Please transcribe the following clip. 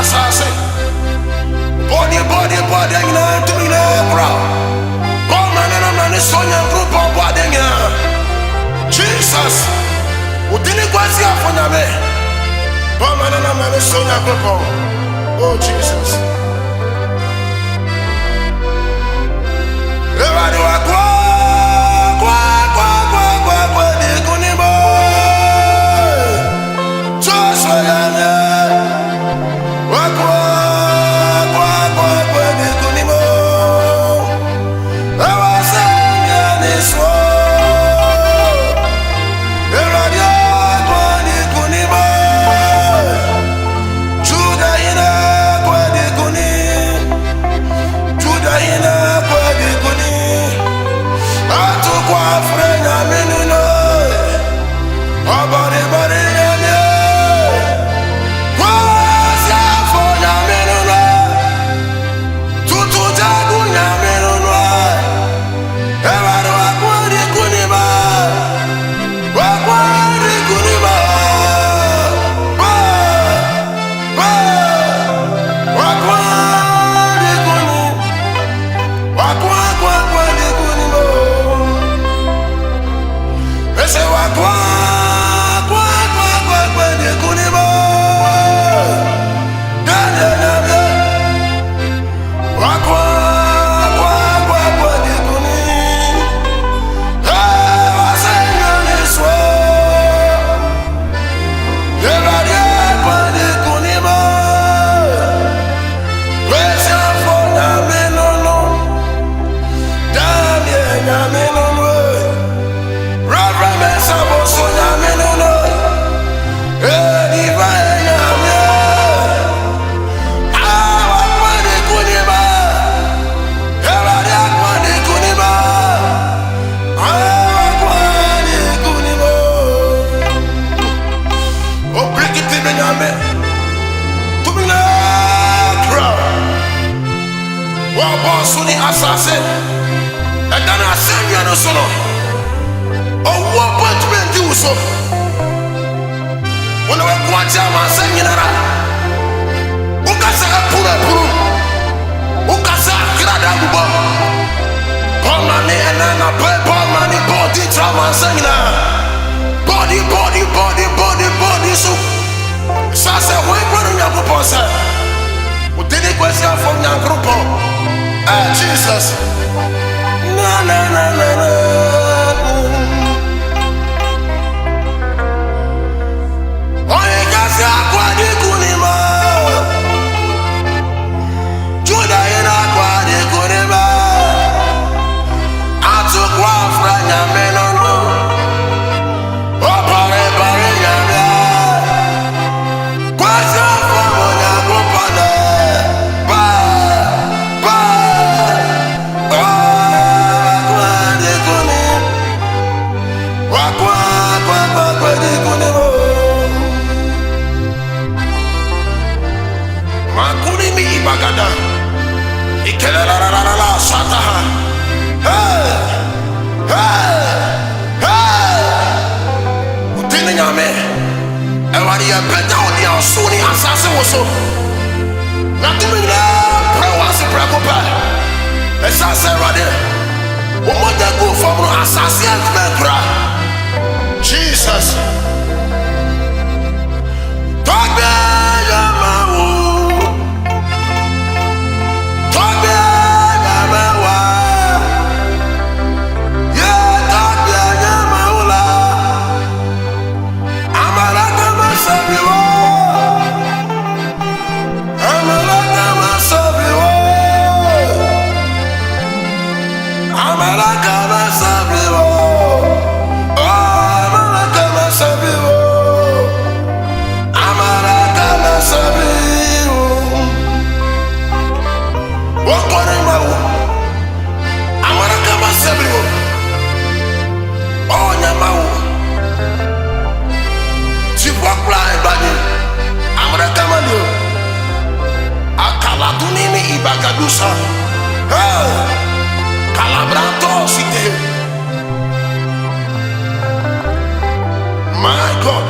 asase. Body, you know, to me, bro. Oh, man, it's on your group of body, Jesus. What did it was here for me? Oh, man, it's on your group of. Oh, Jesus. Everybody, Suni asase, and then I send you no solo. Oh, what point to do so? When I watch out, I send you that. Ukasa pura puru, Ukasa grada buba. Paul money and then I pay Paul money, body trauma, sing that. Body, so. Sasa, why running your proposal? What did it question from your group? Jesus. Na. Oye kasi akwa di kunima. Juda ina akwa di kunima. Atu kwa franya menono. O pare nyamya. Kwa safa monya kupana. Bagada, Ikelarara, Sataha, Utinyame, Ewadia Beta, the Sony assassin was so. Not doing that, Prawasi Prakopa, Assassin Radia, what that go from assassin Bekra, Jesus. Bagadusa, Calabranto, my God.